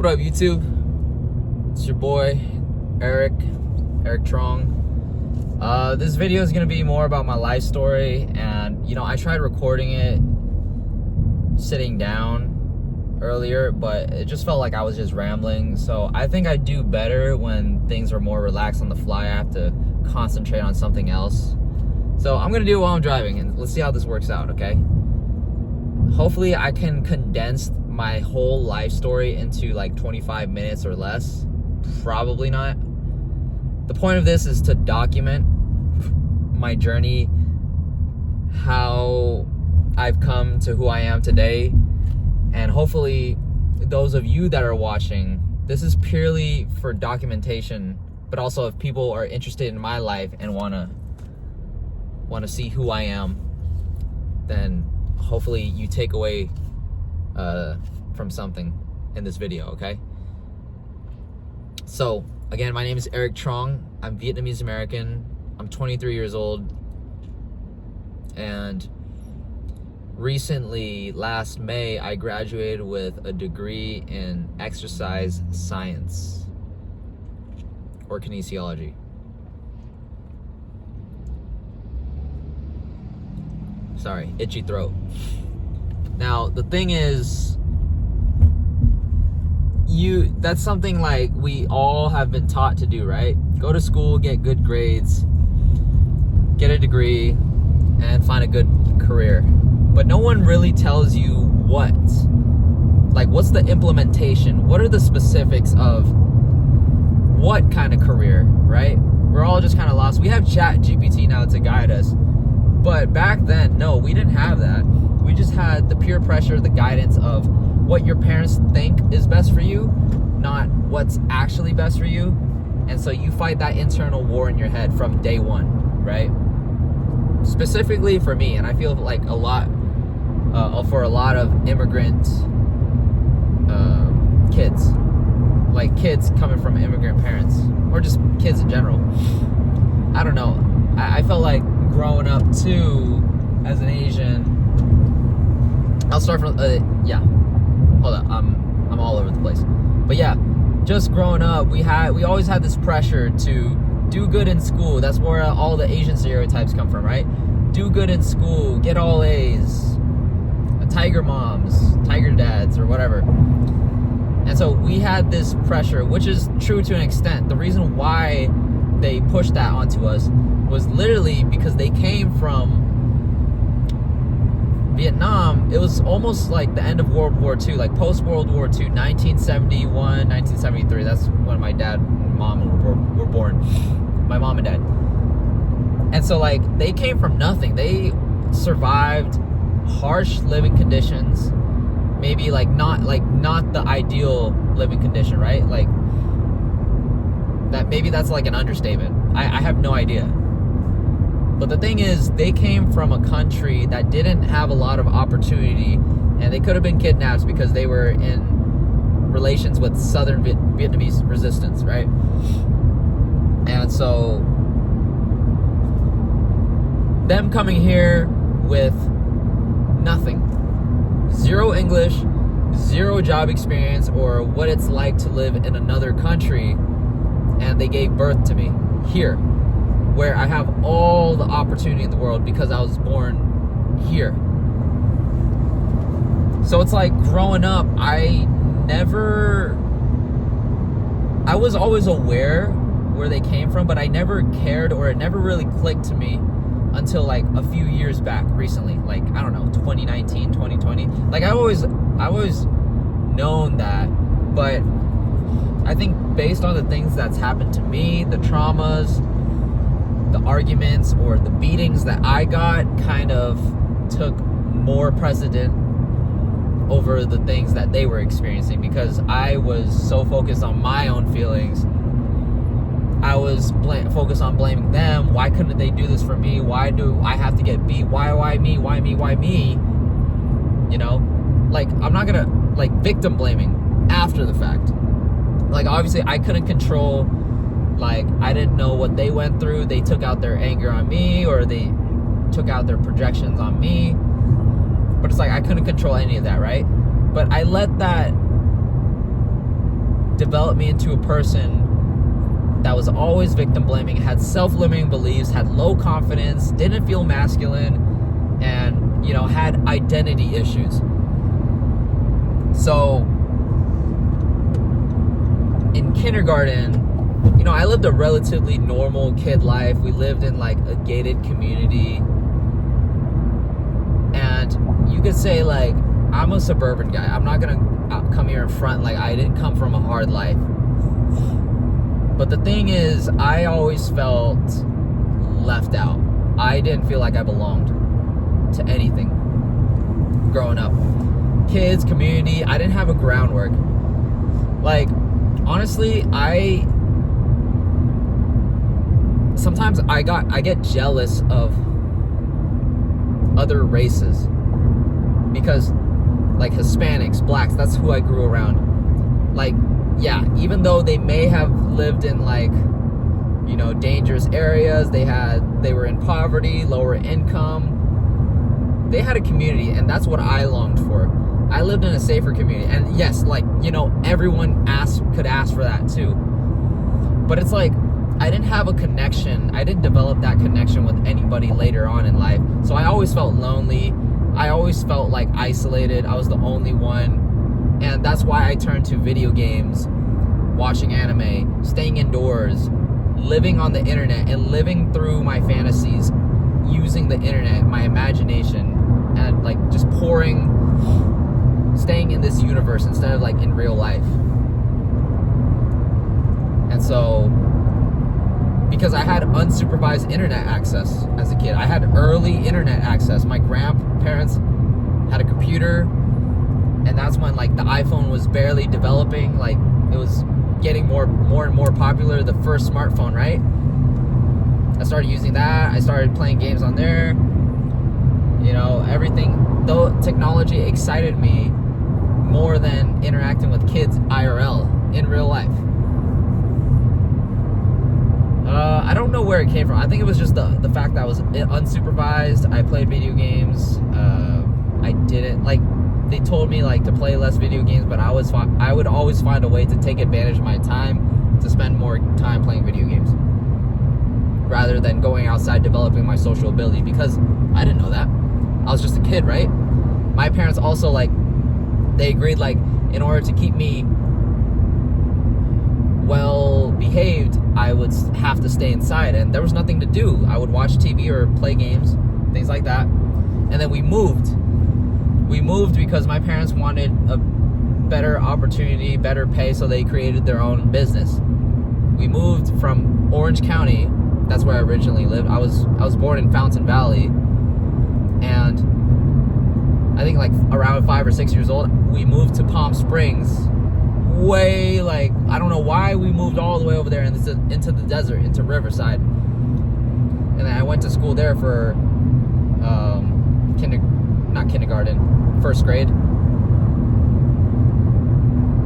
What up, YouTube? It's your boy, Eric Trong. This video is going to be more about my life story, and I tried recording it sitting down earlier, but it just felt like I was just rambling. So I think I do better when things are more relaxed on the fly. I have to concentrate on something else. So I'm going to do it while I'm driving, and let's see how this works out, okay? Hopefully I can condense my whole life story into like 25 minutes or less. Probably not. The point of this is to document my journey, how I've come to who I am today, and hopefully those of you that are watching, this is purely for documentation, but also if people are interested in my life and want to see who I am, then hopefully you take away from something in this video, okay? So again, my name is Eric Trong. I'm Vietnamese American. I'm 23 years old, and recently, last May, I graduated with a degree in exercise science or kinesiology. Sorry, itchy throat. Now, the thing is, that's something like we all have been taught to do, right? Go to school, get good grades, get a degree, and find a good career. But no one really tells you what's the implementation? What are the specifics of what kind of career, right? We're all just kind of lost. We have Chat GPT now to guide us. But back then, no, we didn't have that. We just had the peer pressure, the guidance of what your parents think is best for you, not what's actually best for you. And so you fight that internal war in your head from day one, right? Specifically for me, and I feel like for a lot of immigrant kids, like kids coming from immigrant parents, or just kids in general. I don't know. I felt like growing up too as an Asian. I'll start from hold up, I'm all over the place. But yeah, just growing up, we always had this pressure to do good in school. That's where all the Asian stereotypes come from, right? Do good in school, get all A's, tiger moms, tiger dads, or whatever. And so we had this pressure, which is true to an extent. The reason why they pushed that onto us was literally because they came from Vietnam. It was almost like the end of World War II, like post-World War II, 1971, 1973. That's when my dad and mom were born. My mom and dad. And so like they came from nothing. They survived harsh living conditions. Maybe not the ideal living condition, right? Like that, maybe that's like an understatement. I have no idea. But the thing is, they came from a country that didn't have a lot of opportunity, and they could have been kidnapped because they were in relations with Southern Vietnamese resistance, right? And so them coming here with nothing, zero English, zero job experience, or what it's like to live in another country, and they gave birth to me here, where I have all the opportunity in the world because I was born here. So it's like growing up, I was always aware where they came from, but I never cared, or it never really clicked to me until like a few years back recently, like, I don't know, 2019, 2020. Like I always known that, but I think based on the things that's happened to me, the traumas, the arguments, or the beatings that I got kind of took more precedent over the things that they were experiencing, because I was so focused on my own feelings. I was focused on blaming them. Why couldn't they do this for me? Why do I have to get beat? Why me? Why me? You know, like I'm not gonna like victim blaming after the fact. Like obviously I couldn't control, like I didn't know what they went through. They took out their anger on me, or they took out their projections on me. But it's like I couldn't control any of that, right? But I let that developed me into a person that was always victim blaming, had self-limiting beliefs, had low confidence, didn't feel masculine, and, you know, had identity issues. So in kindergarten, you know, I lived a relatively normal kid life. We lived in like a gated community. And you could say, like, I'm a suburban guy. I'm not going to come here in front like I didn't come from a hard life. But the thing is, I always felt left out. I didn't feel like I belonged to anything growing up. Kids, community, I didn't have a groundwork. Like, honestly, sometimes I get jealous of other races, because like Hispanics, blacks, that's who I grew around. Like, yeah, even though they may have lived in like, you know, dangerous areas, they were in poverty, lower income, they had a community, and that's what I longed for. I lived in a safer community, and yes, like, you know, everyone could ask for that too. But it's like, I didn't have a connection. I didn't develop that connection with anybody later on in life. So I always felt lonely. I always felt like isolated. I was the only one. And that's why I turned to video games, watching anime, staying indoors, living on the internet, and living through my fantasies, using the internet, my imagination, and like just staying in this universe instead of like in real life. And so, because I had unsupervised internet access as a kid, I had early internet access. My grandparents had a computer, and that's when like the iPhone was barely developing. Like, it was getting more and more popular, the first smartphone, right? I started using that. I started playing games on there. You know, everything, though technology excited me more than interacting with kids IRL, in real life. I don't know where it came from. I think it was just the fact that I was unsupervised. I played video games. I didn't, like, they told me like to play less video games, but I would always find a way to take advantage of my time to spend more time playing video games rather than going outside developing my social ability, because I didn't know that. I was just a kid, right? My parents also, like, they agreed, like, in order to keep me well behaved, I would have to stay inside, and there was nothing to do. I would watch TV or play games, things like that. And then we moved because my parents wanted a better opportunity, better pay, so they created their own business. We moved from Orange County, that's where I originally lived. I was born in Fountain Valley, and I think like around 5 or 6 years old, we moved to Palm Springs. Way, like, I don't know why we moved all the way over there into the desert, into Riverside. And then I went to school there for first grade.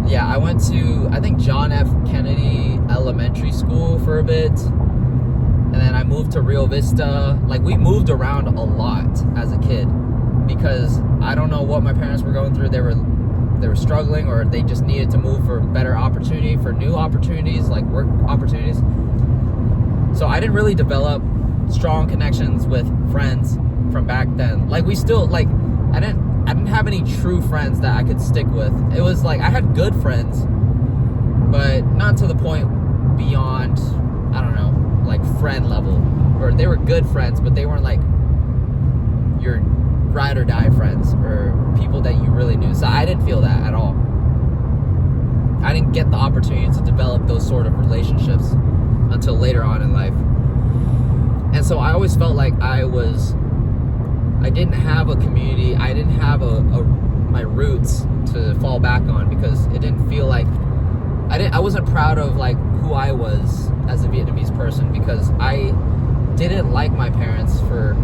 Yeah, I went to, I think, John F. Kennedy Elementary School for a bit. And then I moved to Rio Vista. Like, we moved around a lot as a kid because I don't know what my parents were going through. They were struggling, or they just needed to move for better opportunity, for new opportunities, like work opportunities. So I didn't really develop strong connections with friends from back then. Like, we still, like, I didn't have any true friends that I could stick with. It was like, I had good friends, but not to the point beyond, I don't know, like friend level. Or they were good friends, but they weren't like your ride or die friends or people that you really knew. So I didn't feel that at all. I didn't get the opportunity to develop those sort of relationships until later on in life. And so I always felt like I didn't have a community. I didn't have my roots to fall back on, because it didn't feel like I wasn't proud of like who I was as a Vietnamese person, because I didn't like my parents for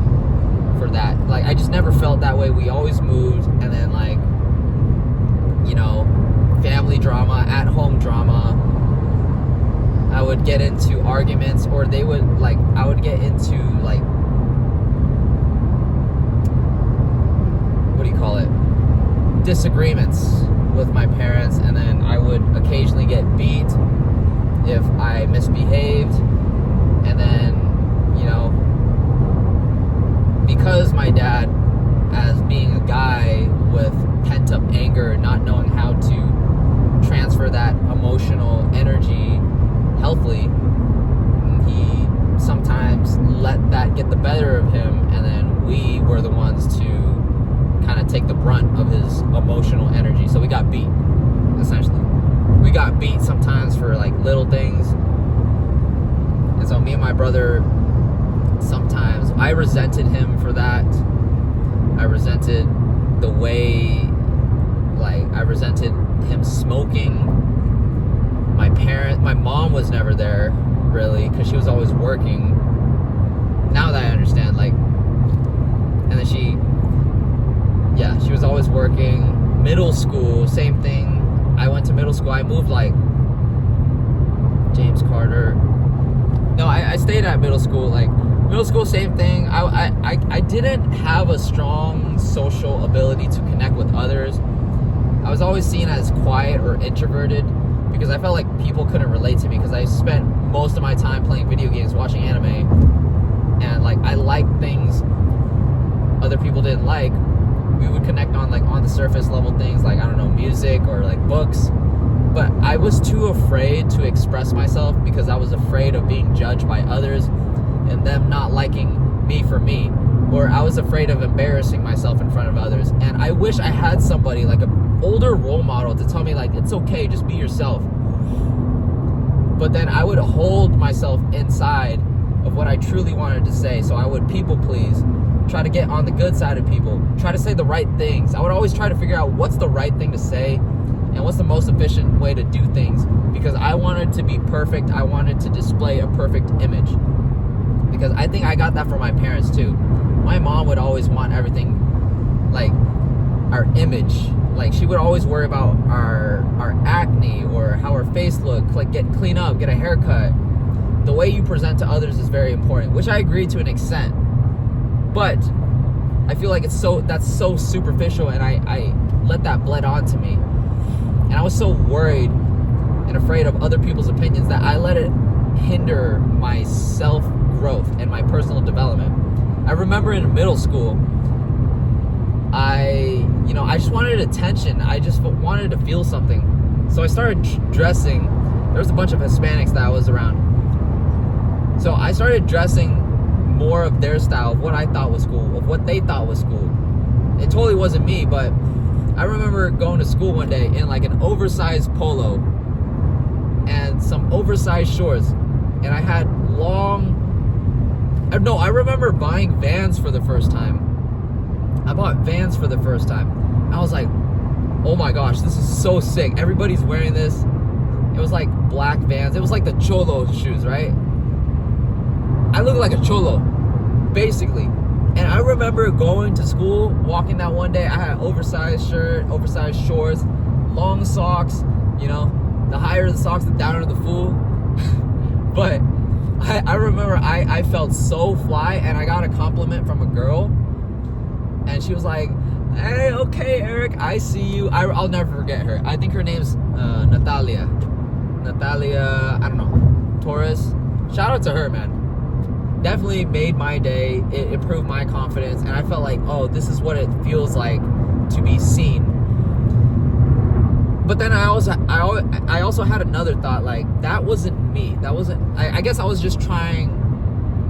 that. Like, I just never felt that way. We always moved, and then, like, you know, family drama, at home drama. I would get into arguments, or I would get into, like, what do you call it? Disagreements with my parents, and then I would occasionally get beat if I misbehaved. And then, you know, because my dad, as being a guy with pent-up anger, not knowing how to transfer that emotional energy healthily, he sometimes let that get the better of him, and then we were the ones to kind of take the brunt of his emotional energy. So we got beat, essentially. We got beat sometimes for like little things. And so me and my brother, sometimes I resented him for that. I resented the way, like, I resented him smoking. My mom was never there, really, because she was always working. Now that I understand, like, and then she was always working. Middle school, same thing. I went to middle school. I moved, like, James Carter. No, I stayed at middle school, like, middle school, same thing. I didn't have a strong social ability to connect with others. I was always seen as quiet or introverted because I felt like people couldn't relate to me because I spent most of my time playing video games, watching anime, and like I liked things other people didn't like. We would connect on like on the surface level things like, I don't know, music or like books. But I was too afraid to express myself because I was afraid of being judged by others and them not liking me for me, or I was afraid of embarrassing myself in front of others. And I wish I had somebody, like an older role model, to tell me like, it's okay, just be yourself. But then I would hold myself inside of what I truly wanted to say. So I would people please, try to get on the good side of people, try to say the right things. I would always try to figure out what's the right thing to say and what's the most efficient way to do things, because I wanted to be perfect. I wanted to display a perfect image, because I think I got that from my parents too. My mom would always want everything like our image. Like she would always worry about our acne or how our face looked, like clean up, get a haircut. The way you present to others is very important, which I agree to an extent. But I feel like that's so superficial, and I let that bled onto me. And I was so worried and afraid of other people's opinions that I let it hinder my self-growth and my personal development. I remember in middle school, I just wanted attention. I just wanted to feel something. So I started dressing. There was a bunch of Hispanics that I was around. So I started dressing more of their style, of what I thought was cool, of what they thought was cool. It totally wasn't me, but I remember going to school one day in like an oversized polo and some oversized shorts, and I had I remember buying Vans for the first time. I bought Vans for the first time. I was like, oh my gosh, this is so sick. Everybody's wearing this. It was like black Vans. It was like the Cholo shoes, right? I look like a Cholo, basically. And I remember going to school, walking that one day. I had an oversized shirt, oversized shorts, long socks. You know, the higher the socks, the downer the fool. But I remember I felt so fly, and I got a compliment from a girl. And she was like, hey, okay, Eric, I see you. I'll never forget her. I think her name's Natalia, I don't know, Torres. Shout out to her, man. Definitely made my day. It improved my confidence, and I felt like, oh, this is what it feels like to be seen. But then I also had another thought, like, that wasn't me. That wasn't, I guess I was just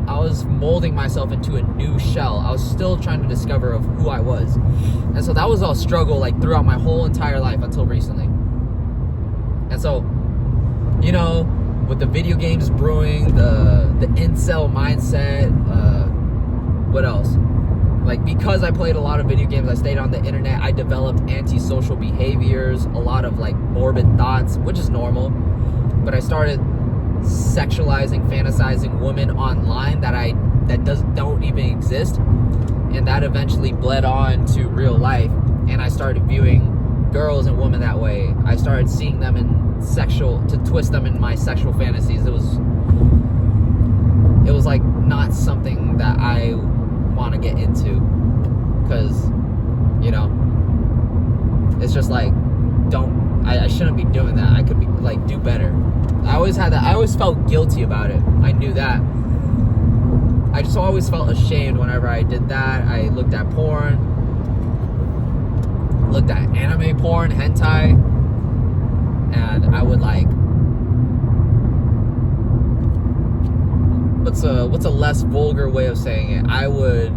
I was molding myself into a new shell. I was still trying to discover of who I was. And so that was a struggle, like, throughout my whole entire life until recently. And so, you know, with the video games brewing, the incel mindset, what else? Like, because I played a lot of video games, I stayed on the internet, I developed antisocial behaviors, a lot of like morbid thoughts, which is normal. But I started sexualizing, fantasizing women online that don't even exist, and that eventually bled on to real life. And I started viewing girls and women that way. I started seeing them to twist them in my sexual fantasies. It was like not something that I want to get into, because, you know, it's just like, I shouldn't be doing that. I could be like do better. I always had that. I always felt guilty about it. I knew that. I just always felt ashamed whenever I did that. I looked at porn, looked at anime porn, hentai, and I would like, what's a less vulgar way of saying it? I would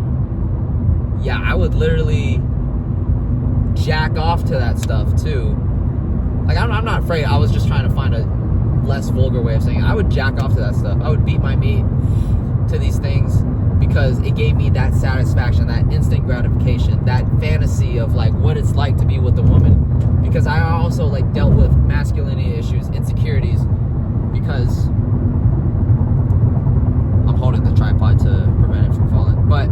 literally jack off to that stuff too. Like I'm not afraid. I was just trying to find a less vulgar way of saying it. I would jack off to that stuff. I would beat my meat to these things because it gave me that satisfaction, that instant gratification, that fantasy of like what it's like to be with a woman. Because I also like dealt with masculinity issues, insecurities, because I'm holding the tripod to prevent it from falling. But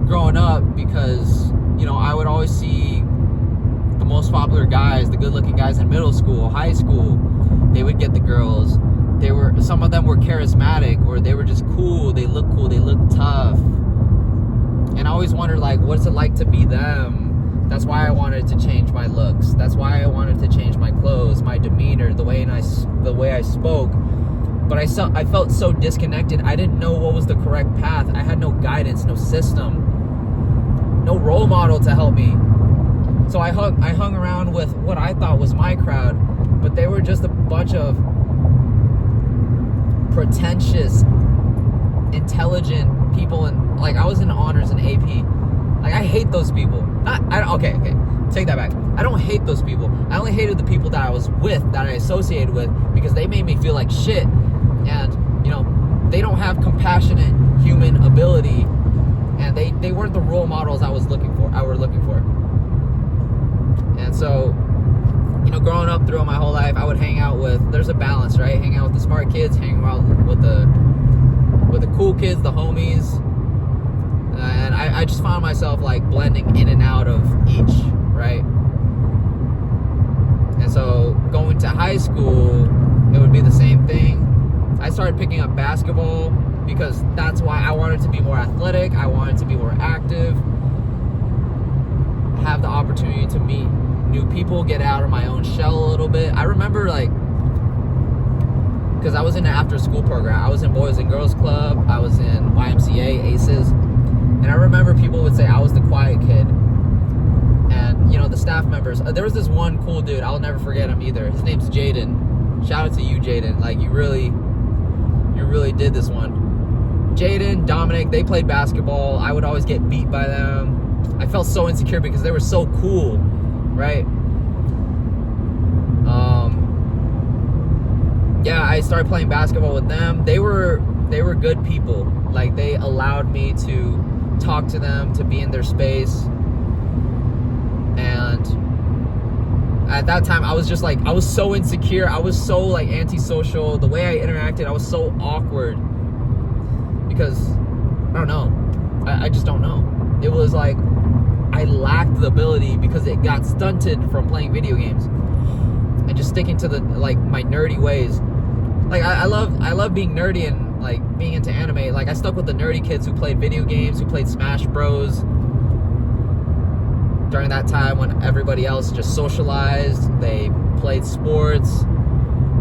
growing up, because I would always see the most popular guys, the good-looking guys in middle school, high school, they would get the girls. Some of them were charismatic, or they were just cool. They looked tough. And I always wondered, like, what's it like to be them? That's why I wanted to change my looks. That's why I wanted to change my clothes, my demeanor, the way I spoke. But I felt so disconnected. I didn't know what was the correct path. I had no guidance, no system, no role model to help me. So I hung around with what I thought was my crowd, but they were just a bunch of pretentious, intelligent people, and like I was in honors and AP. Like I hate those people. Okay, take that back. I don't hate those people. I only hated the people that I was with, that I associated with, because they made me feel like shit. And they don't have compassionate human ability, and they weren't the role models I was looking for. And so, growing up throughout my whole life, I would hang out with, there's a balance, right? Hang out with the smart kids, hang out with the cool kids, the homies. And I just found myself like blending in and out of each, right? And so going to high school, it would be the same thing. I started picking up basketball because that's why I wanted to be more athletic. I wanted to be more active, have the opportunity to meet new people, get out of my own shell a little bit. I remember because I was in an after school program. I was in Boys and Girls Club. I was in YMCA, ACES. And I remember people would say I was the quiet kid. And, the staff members, there was this one cool dude. I'll never forget him either. His name's Jaden. Shout out to you, Jaden. Like, you really did this one. Jaden, Dominic, they played basketball. I would always get beat by them. I felt so insecure because they were so cool, right? I started playing basketball with them. They were good people. Like, they allowed me to talk to them, to be in their space. And at that time, I was just like, I was so insecure. I was so like antisocial. The way I interacted, I was so awkward because I don't know. I just don't know. It was like I lacked the ability because it got stunted from playing video games and just sticking to my nerdy ways. Like I love being nerdy and like being into anime. Like I stuck with the nerdy kids who played video games, who played Smash Bros. During that time when everybody else just socialized, they played sports.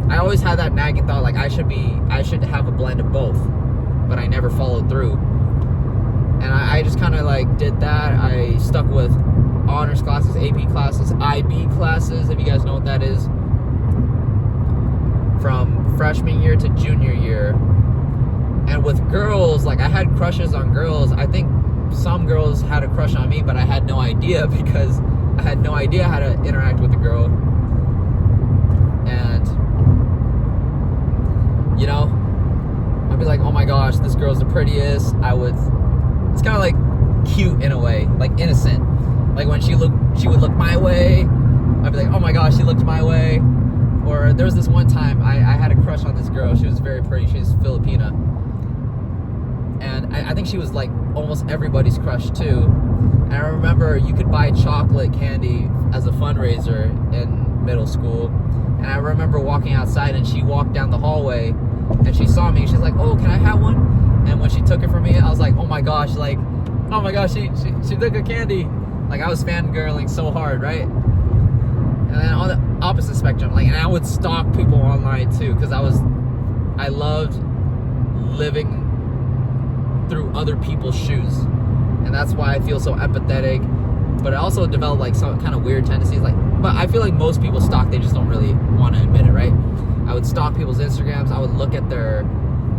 I always had that nagging thought like I should have a blend of both, but I never followed through. And I just kind of like did that. I stuck with honors classes, AP classes, IB classes, if you guys know what that is, from freshman year to junior year. And with girls, like I had crushes on girls. I think some girls had a crush on me, but I had no idea because I had no idea how to interact with a girl. And I'd be like, oh my gosh, this girl's the prettiest. It's kind of like cute in a way, like innocent. Like when she would look my way, I'd be like, oh my gosh, she looked my way. Or there was this one time I had a crush on this girl. She was very pretty. She's Filipina. And I think she was like almost everybody's crush too. And I remember you could buy chocolate candy as a fundraiser in middle school. And I remember walking outside and she walked down the hallway and she saw me. She's like, oh, can I have one? And when she took it from me, I was like, oh my gosh, she took a candy. Like I was fangirling so hard, right? And then on the opposite spectrum, like, and I would stalk people online too, because I loved living through other people's shoes, and that's why I feel so empathetic. But I also developed like some kind of weird tendencies, like, but I feel like most people stalk, they just don't really want to admit it, right? I would stalk people's Instagrams. I would look at their,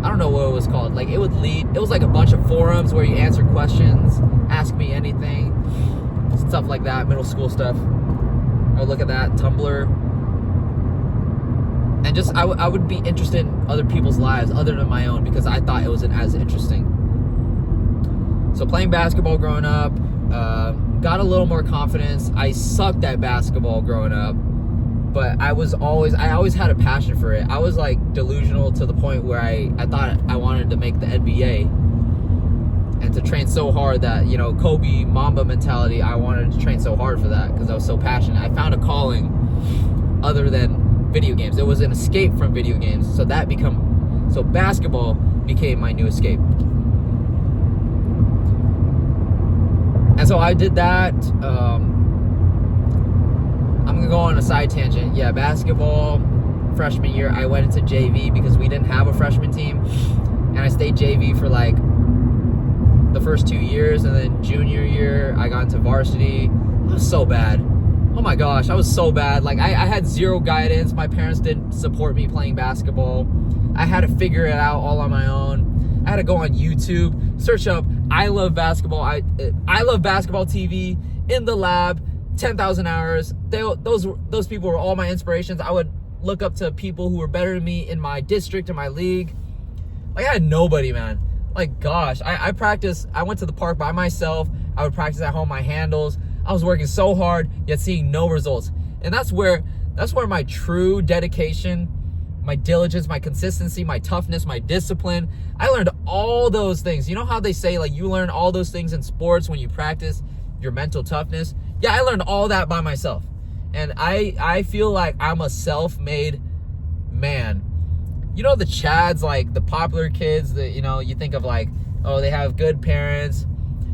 I don't know what it was called, like it was like a bunch of forums where you answer questions, ask me anything, stuff like that, middle school stuff. I would look at that, Tumblr, and just I would be interested in other people's lives other than my own, because I thought it wasn't as interesting. So playing basketball growing up, got a little more confidence. I sucked at basketball growing up, but I always had a passion for it. I was like delusional to the point where I thought I wanted to make the NBA and to train so hard that, you know, Kobe Mamba mentality, I wanted to train so hard for that because I was so passionate. I found a calling other than video games. It was an escape from video games. So basketball became my new escape. And so I did that. I'm gonna go on a side tangent. Yeah, basketball, freshman year, I went into JV because we didn't have a freshman team. And I stayed JV for like the first 2 years, and then junior year, I got into varsity. I was so bad. Oh my gosh, I was so bad. Like I had zero guidance. My parents didn't support me playing basketball. I had to figure it out all on my own. I had to go on YouTube, search up I love basketball. I love basketball TV in the lab, 10,000 hours. Those people were all my inspirations. I would look up to people who were better than me in my district, in my league. Like I had nobody, man. Like gosh, I practiced. I went to the park by myself. I would practice at home, my handles. I was working so hard, yet seeing no results. And that's where my true dedication, my diligence, my consistency, my toughness, my discipline, I learned all those things. You know how they say, like, you learn all those things in sports when you practice your mental toughness? Yeah, I learned all that by myself. And I feel like I'm a self-made man. You know the Chads, like the popular kids that, you know, you think of like, oh, they have good parents,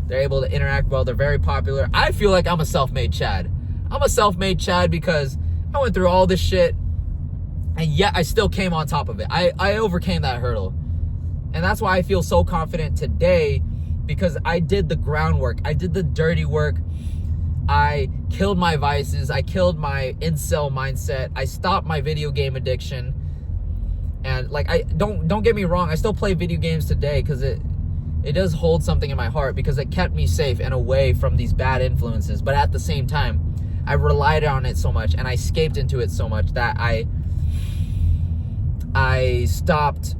they're able to interact well, they're very popular. I feel like I'm a self-made Chad. I'm a self-made Chad because I went through all this shit, and yet I still came on top of it. I overcame that hurdle. And that's why I feel so confident today, because I did the groundwork. I did the dirty work. I killed my vices. I killed my incel mindset. I stopped my video game addiction. And like, don't get me wrong, I still play video games today because it does hold something in my heart, because it kept me safe and away from these bad influences. But at the same time, I relied on it so much and I escaped into it so much that I stopped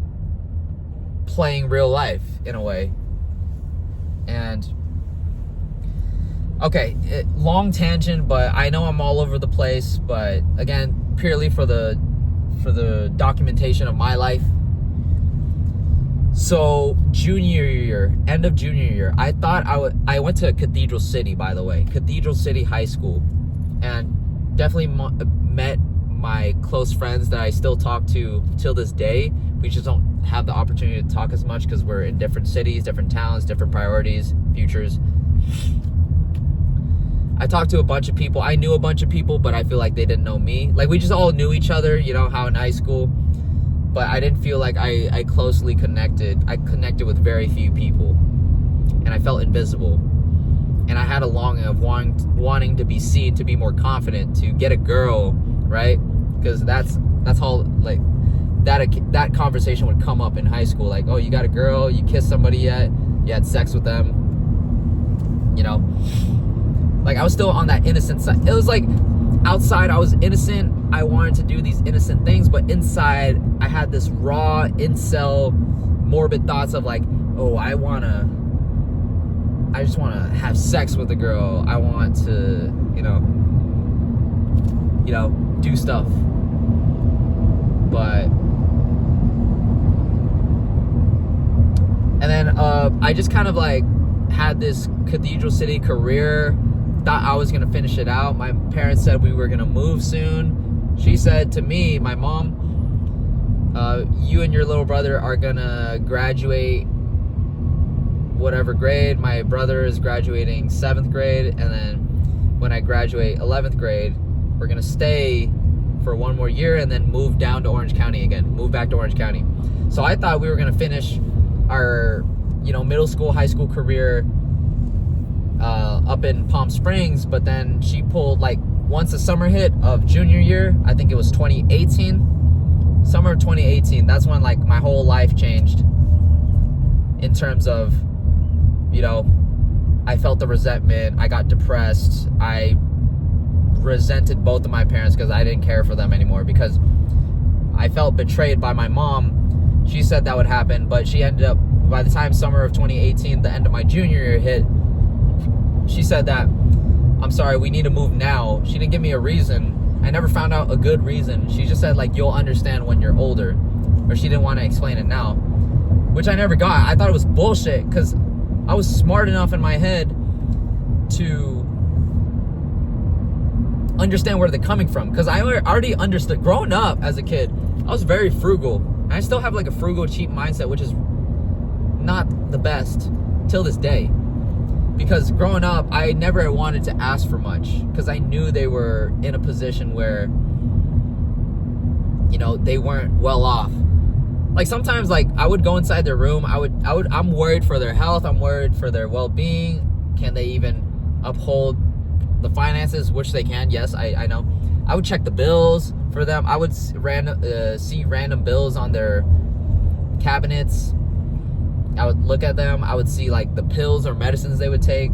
playing real life in a way. And okay, long tangent, but I know I'm all over the place, but again, purely for the documentation of my life. So junior year, end of junior year, I thought I went to Cathedral City, by the way, Cathedral City High School, and definitely met my close friends that I still talk to till this day. We just don't have the opportunity to talk as much because we're in different cities, different towns, different priorities, futures. I talked to a bunch of people. I knew a bunch of people, but I feel like they didn't know me. Like, we just all knew each other, you know, how in high school. But I didn't feel like I closely connected. I connected with very few people. And I felt invisible. And I had a longing of wanting to be seen, to be more confident, to get a girl, right? Because that's how, like, that conversation would come up in high school. Like, oh, you got a girl? You kissed somebody yet? You had sex with them? You know? Like, I was still on that innocent side. It was like, outside I was innocent. I wanted to do these innocent things, but inside I had this raw incel morbid thoughts of like, oh, I just want to have sex with a girl. I want to, you know, do stuff. But and then I just kind of like had this Cathedral City career. Thought I was gonna finish it out. My parents said we were gonna move soon. She said to me, my mom, you and your little brother are gonna graduate whatever grade. My brother is graduating 7th grade, and then when I graduate 11th grade, we're gonna stay for one more year and then move down to Orange County again, move back to Orange County. So I thought we were gonna finish our, middle school, high school career up in Palm Springs, but then she pulled, like, once the summer hit of junior year, I think it was 2018, summer of 2018, that's when, like, my whole life changed in terms of, I felt the resentment, I got depressed, I resented both of my parents because I didn't care for them anymore, because I felt betrayed by my mom. She said that would happen, but she ended up, by the time summer of 2018, the end of my junior year hit, she said that, I'm sorry, we need to move now. She didn't give me a reason. I never found out a good reason. She just said, like, you'll understand when you're older. Or she didn't want to explain it now, which I never got. I thought it was bullshit because I was smart enough in my head to understand where they're coming from, because I already understood. Growing up as a kid, I was very frugal. I still have, like, a frugal, cheap mindset, which is not the best till this day. Because growing up, I never wanted to ask for much, because I knew they were in a position where, they weren't well off. Like, sometimes, like, I would go inside their room. I'm worried for their health. I'm worried for their well-being. Can they even uphold the finances, which they can? Yes, I know. I would check the bills for them. I would see random bills on their cabinets. I would look at them. I would see, like, the pills or medicines they would take.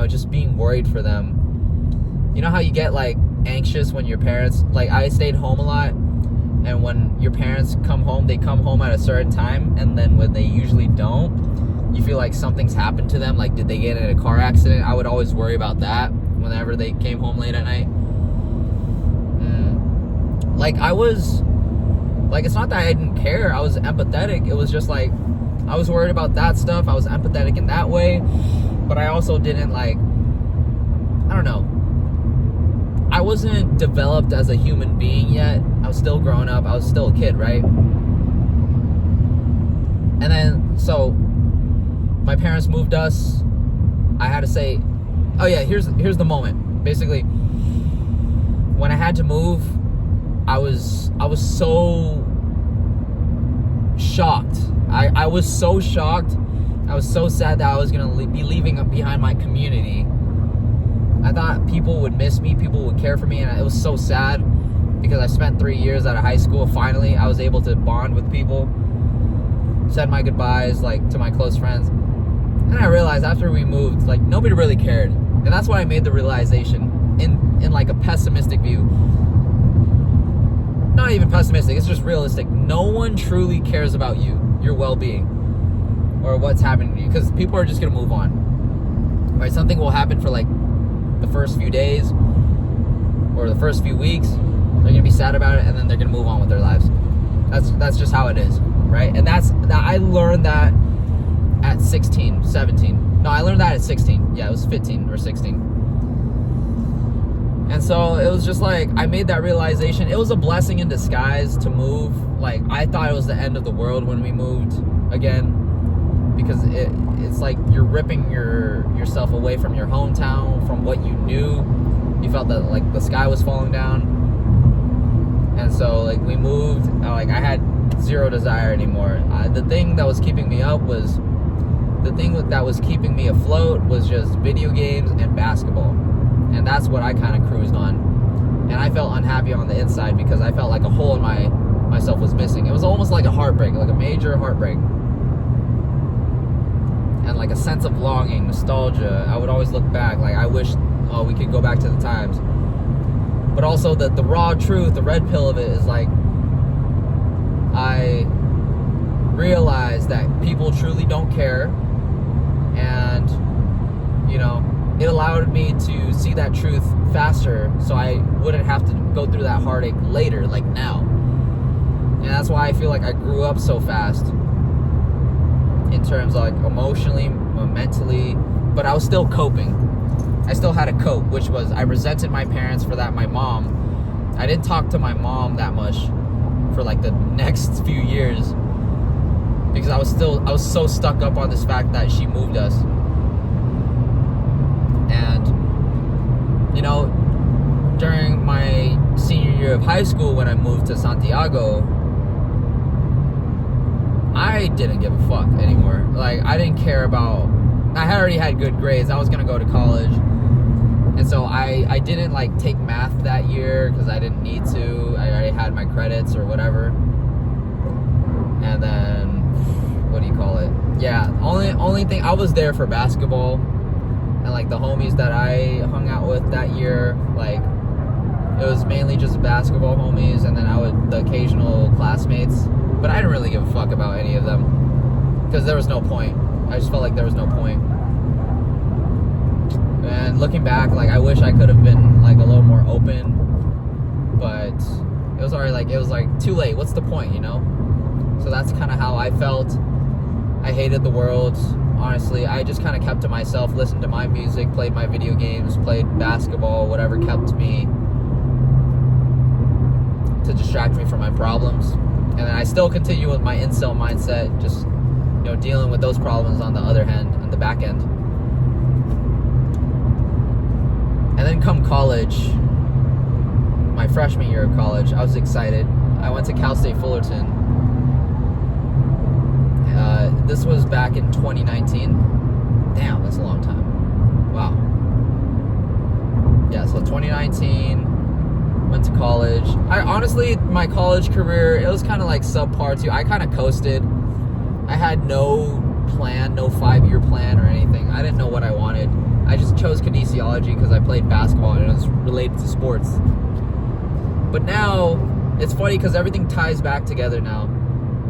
Just being worried for them. You know how you get, like, anxious when your parents, like, I stayed home a lot, and when your parents come home, they come home at a certain time, and then when they usually don't, you feel like something's happened to them. Like, did they get in a car accident? I would always worry about that whenever they came home late at night. Like, it's not that I didn't care. I was empathetic. It was just, like, I was worried about that stuff. I was empathetic in that way. But I also didn't, like, I don't know. I wasn't developed as a human being yet. I was still growing up. I was still a kid, right? And then, so, my parents moved us. I had to say, oh yeah, here's the moment. Basically, when I had to move, I was so shocked. I was so shocked. I was so sad that I was going to be leaving behind my community. I thought people would miss me, people would care for me, and it was so sad because I spent 3 years out of high school. Finally, I was able to bond with people, said my goodbyes, like, to my close friends. And I realized after we moved, like, nobody really cared. And that's why I made the realization in like, a pessimistic view. Not even pessimistic, it's just realistic. No one truly cares about you, your well-being, or what's happening to you, because people are just going to move on. Right? Something will happen for, like, the first few days or the first few weeks. They're going to be sad about it, and then they're going to move on with their lives. That's just how it is, right? And I learned that at 16, 17. No, I learned that at 16. Yeah, it was 15 or 16. And so it was just like, I made that realization. It was a blessing in disguise to move. Like, I thought it was the end of the world when we moved again, because it's like you're ripping yourself away from your hometown, from what you knew. You felt that, like, the sky was falling down. And so, like, we moved, like, I had zero desire anymore. The thing that was keeping me up was, the thing that was keeping me afloat was just video games and basketball. And that's what I kind of cruised on. And I felt unhappy on the inside because I felt like a hole in myself was missing. It was almost like a heartbreak, like a major heartbreak. And, like, a sense of longing, nostalgia. I would always look back, like, I wish, we could go back to the times. But also the raw truth, the red pill of it is, like, I realized that people truly don't care. And, it allowed me to see that truth faster, so I wouldn't have to go through that heartache later, like now. And that's why I feel like I grew up so fast in terms of, like, emotionally, mentally, but I was still coping. I still had to cope, which was, I resented my parents for that. I didn't talk to my mom that much for, like, the next few years because I was so stuck up on this fact that she moved us. And, during my senior year of high school when I moved to Santiago, I didn't give a fuck anymore. Like, I didn't care about... I had already had good grades. I was going to go to college. And so I didn't, like, take math that year because I didn't need to. I already had my credits or whatever. And then, what do you call it? Yeah, only thing... I was there for basketball. And, like, the homies that I hung out with that year, like, it was mainly just basketball homies. And then the occasional classmates. But I didn't really give a fuck about any of them. Because there was no point. I just felt like there was no point. And looking back, like, I wish I could have been, like, a little more open. But it was already, like, too late. What's the point, you know? So that's kind of how I felt. I hated the world. Honestly, I just kind of kept to myself, listened to my music, played my video games, played basketball, whatever kept me to distract me from my problems. And then I still continue with my incel mindset, just, you know, dealing with those problems on the other hand, on the back end. And then come college, my freshman year of college, I was excited. I went to Cal State Fullerton. This was back in 2019. Damn, that's a long time. Wow. Yeah, so 2019, went to college. Honestly, my college career, it was kind of like subpar too. I kind of coasted. I had no plan, no 5-year plan or anything. I didn't know what I wanted. I just chose kinesiology because I played basketball and it was related to sports. But now, it's funny because everything ties back together now.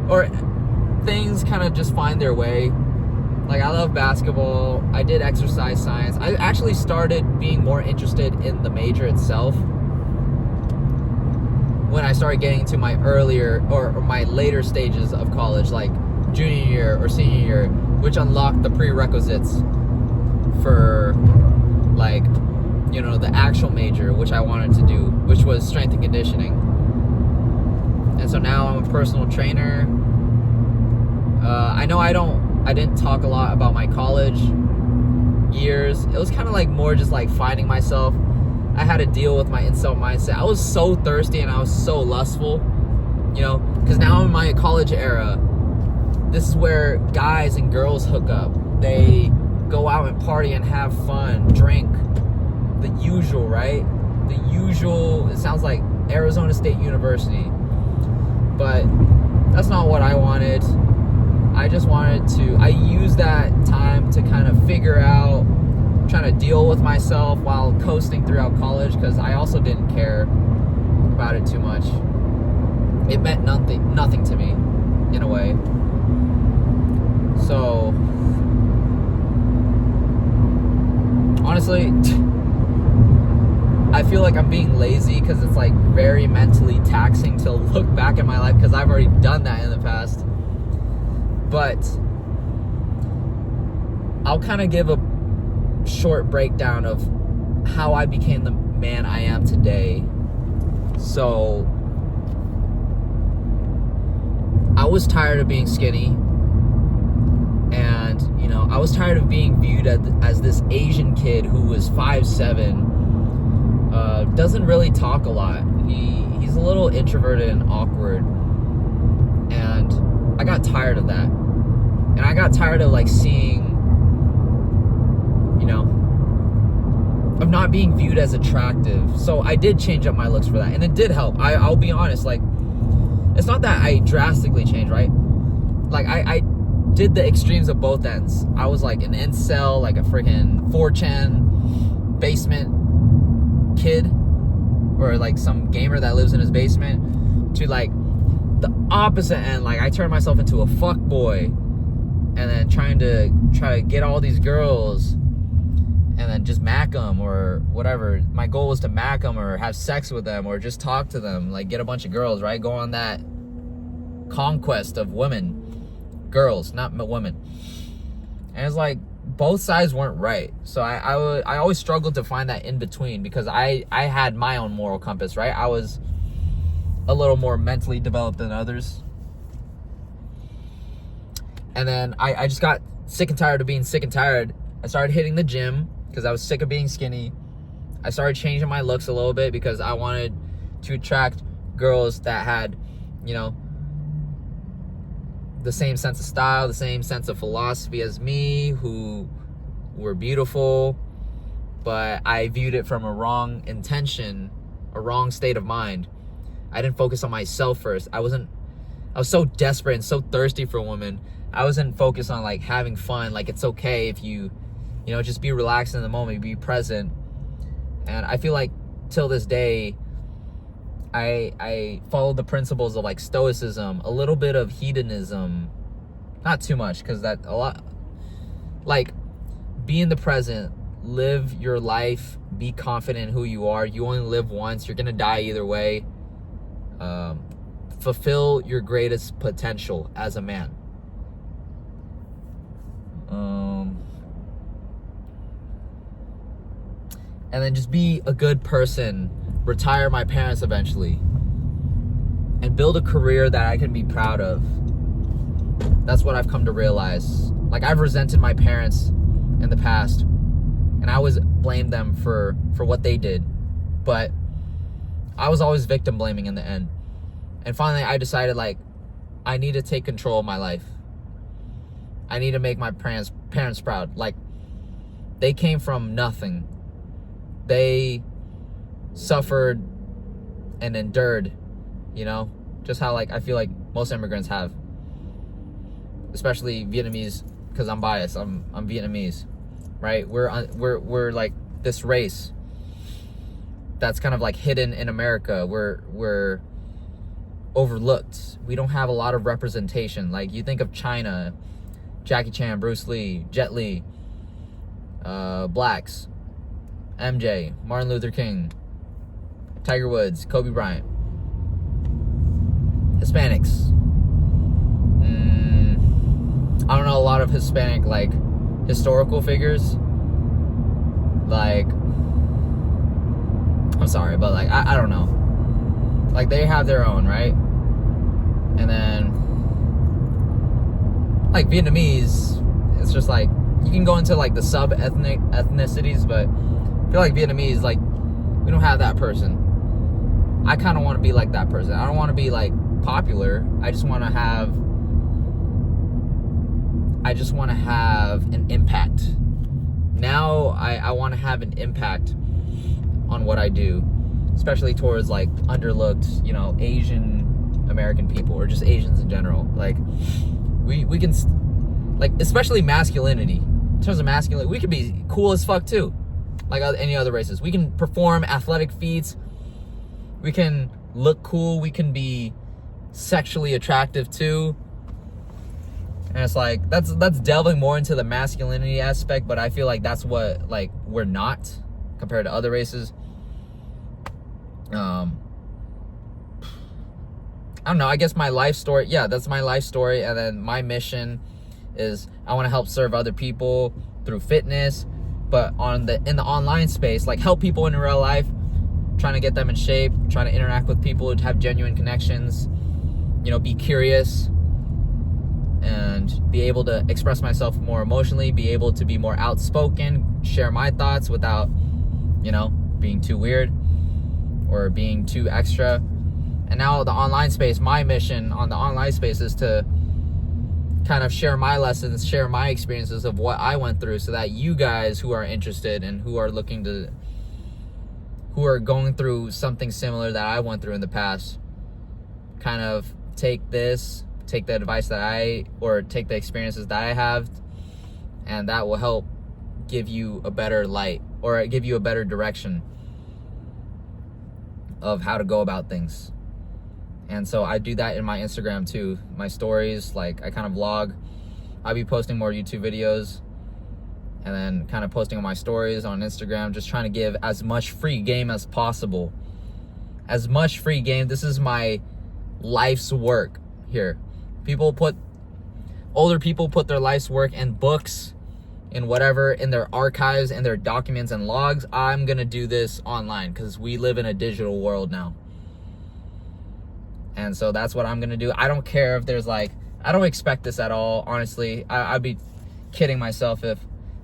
Or things kind of just find their way. Like, I love basketball. I did exercise science. I actually started being more interested in the major itself when I started getting to my earlier or my later stages of college, like junior year or senior year, which unlocked the prerequisites for, like, you know, the actual major, which I wanted to do, which was strength and conditioning. And so now I'm a personal trainer. I know I didn't talk a lot about my college years. It was kind of like more just like finding myself. I had to deal with my incel mindset. I was so thirsty and I was so lustful, you know, because now in my college era, this is where guys and girls hook up. They go out and party and have fun, drink, the usual, right? The usual. It sounds like Arizona State University, but that's not what I wanted. I just wanted to, I used that time to kind of figure out, trying to deal with myself while coasting throughout college, because I also didn't care about it too much. It meant nothing to me, in a way. So, honestly, I feel like I'm being lazy because it's like very mentally taxing to look back at my life, because I've already done that in the past. But I'll kind of give a short breakdown of how I became the man I am today. So, I was tired of being skinny. And, you know, I was tired of being viewed as this Asian kid who was 5'7", doesn't really talk a lot. He's a little introverted and awkward. And I got tired of that. And I got tired of, like, seeing, you know, of not being viewed as attractive. So I did change up my looks for that. And it did help. I'll be honest, like, it's not that I drastically changed, right? Like, I did the extremes of both ends. I was like an incel, like a freaking 4chan basement kid, or like some gamer that lives in his basement, to like the opposite end. Like, I turned myself into a fuck boy, and then try to get all these girls, and then just mack them or whatever. My goal was to mack them or have sex with them or just talk to them, like get a bunch of girls, right? Go on that conquest of women. Girls, not women. And it's like both sides weren't right. So I always struggled to find that in between, because I had my own moral compass, right? I was a little more mentally developed than others. And then I just got sick and tired of being sick and tired. I started hitting the gym because I was sick of being skinny. I started changing my looks a little bit because I wanted to attract girls that had, you know, the same sense of style, the same sense of philosophy as me, who were beautiful, but I viewed it from a wrong intention, a wrong state of mind. I didn't focus on myself first. I was so desperate and so thirsty for a woman. I wasn't focused on like having fun. Like, it's okay if you know, just be relaxed in the moment, be present. And I feel like till this day, I follow the principles of like stoicism, a little bit of hedonism, not too much, because that a lot, like, be in the present, live your life, be confident in who you are. You only live once. You're gonna die either way. Fulfill your greatest potential as a man. And then just be a good person, retire my parents eventually, and build a career that I can be proud of. That's what I've come to realize. Like, I've resented my parents in the past, and I always blamed them for what they did, but I was always victim blaming in the end. And finally I decided, like, I need to take control of my life. I need to make my parents proud. Like, they came from nothing. They suffered and endured, you know, just how, like, I feel like most immigrants have, especially Vietnamese, because I'm biased. I'm Vietnamese, right? We're like this race that's kind of like hidden in America. We're overlooked. We don't have a lot of representation. Like, you think of China, Jackie Chan, Bruce Lee, Jet Li, blacks, MJ, Martin Luther King, Tiger Woods, Kobe Bryant. Hispanics. I don't know a lot of Hispanic, like, historical figures. Like, I'm sorry, but, like, I don't know. Like, they have their own, right? And then, like, Vietnamese, it's just like, you can go into, like, the sub-ethnic ethnicities, but I feel like Vietnamese, like, we don't have that person. I kind of want to be like that person. I don't want to be, like, popular. I just want to have an impact. Now I want to have an impact on what I do, especially towards, like, underlooked, you know, Asian American people, or just Asians in general. Like, we can, like, especially masculinity. In terms of masculinity, we could be cool as fuck too, like any other races. We can perform athletic feats. We can look cool. We can be sexually attractive too. And it's like, that's delving more into the masculinity aspect, but I feel like that's what, like, we're not compared to other races. I don't know, I guess my life story, yeah, that's my life story. And then my mission is I want to help serve other people through fitness, but in the online space, like, help people in real life, trying to get them in shape, trying to interact with people, to have genuine connections, you know, be curious, and be able to express myself more emotionally, be able to be more outspoken, share my thoughts without, you know, being too weird or being too extra. And now the online space, my mission on the online space is to kind of share my lessons, share my experiences of what I went through, so that you guys who are interested and who are going through something similar that I went through in the past, kind of take the advice take the experiences that I have, and that will help give you a better light, or give you a better direction of how to go about things. And so I do that in my Instagram too, my stories. Like, I kind of vlog. I'll be posting more YouTube videos, and then kind of posting on my stories on Instagram, just trying to give as much free game as possible. As much free game. This is my life's work here. Older people put their life's work in books, in whatever, in their archives, in their documents and logs. I'm gonna do this online, because we live in a digital world now. And so that's what I'm gonna do. I don't care if there's, like, I don't expect this at all, honestly. I'd be kidding myself if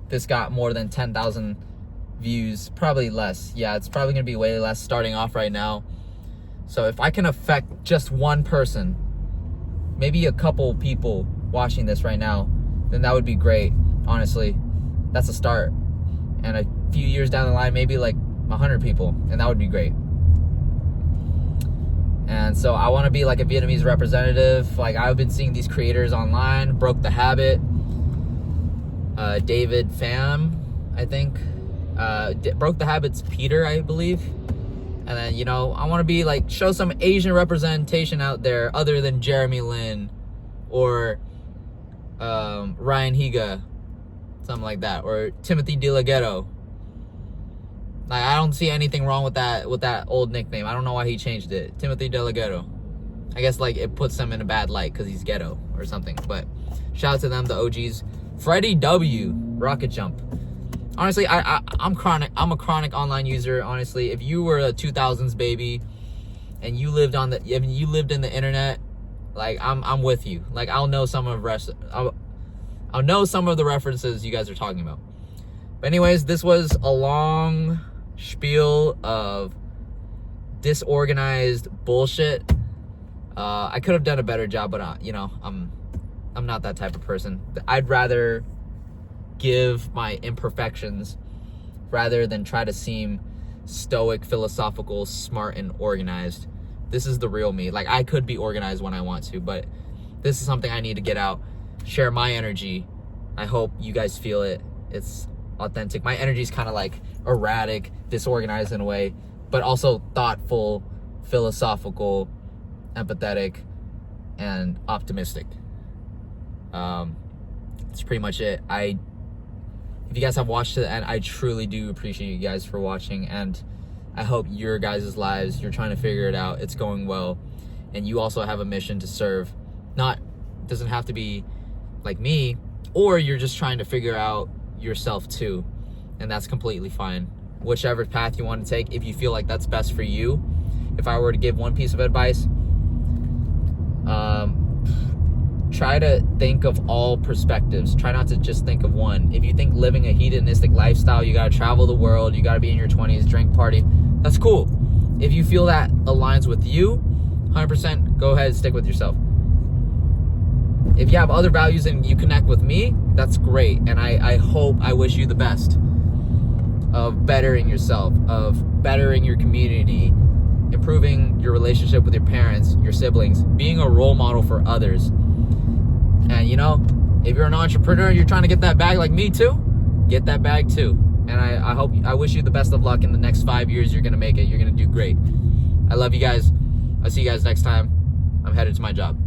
this got more than 10,000 views, probably less. Yeah, it's probably gonna be way less starting off right now. So if I can affect just one person, maybe a couple people watching this right now, then that would be great. Honestly, that's a start. And a few years down the line, maybe like 100 people, and that would be great. And so I want to be like a Vietnamese representative. Like, I've been seeing these creators online. Broke the Habit, David Pham, I think. Broke the Habit's Peter, I believe. And then, you know, I want to be like, show some Asian representation out there other than Jeremy Lin or Ryan Higa, something like that, or Timothy DeLaGhetto. Like, I don't see anything wrong with that old nickname. I don't know why he changed it. Timothy DeLaGhetto. I guess like it puts him in a bad light because he's ghetto or something. But shout out to them, the OGs. Freddie W, Rocket Jump. Honestly, I'm a chronic online user. Honestly, if you were a 2000s baby and you lived in the internet, like I'm with you. Like, I'll know some of the references you guys are talking about. But anyways, this was a long spiel of disorganized bullshit. I could have done a better job, but you know, I'm not that type of person. I'd rather give my imperfections rather than try to seem stoic, philosophical, smart, and organized. This is the real me. Like, I could be organized when I want to, but this is something I need to get out, share my energy. I hope you guys feel it. It's authentic. My energy is kind of like erratic, disorganized in a way, but also thoughtful, philosophical, empathetic, and optimistic. That's pretty much it. If you guys have watched to the end, I truly do appreciate you guys for watching, and I hope your guys' lives, you're trying to figure it out, it's going well, and you also have a mission to serve. Doesn't have to be like me, or you're just trying to figure out yourself too, and that's completely fine. Whichever path you want to take, if you feel like that's best for you. If I were to give one piece of advice, try to think of all perspectives. Try not to just think of one. If you think living a hedonistic lifestyle, you gotta travel the world, you gotta be in your 20s, drink, party, that's cool. If you feel that aligns with you, 100%, go ahead and stick with yourself. If you have other values and you connect with me, that's great. And I wish you the best of bettering yourself, of bettering your community, improving your relationship with your parents, your siblings, being a role model for others. And you know, if you're an entrepreneur, you're trying to get that bag like me too, get that bag too. And I wish you the best of luck in the next 5 years. You're gonna make it. You're gonna do great. I love you guys. I'll see you guys next time. I'm headed to my job.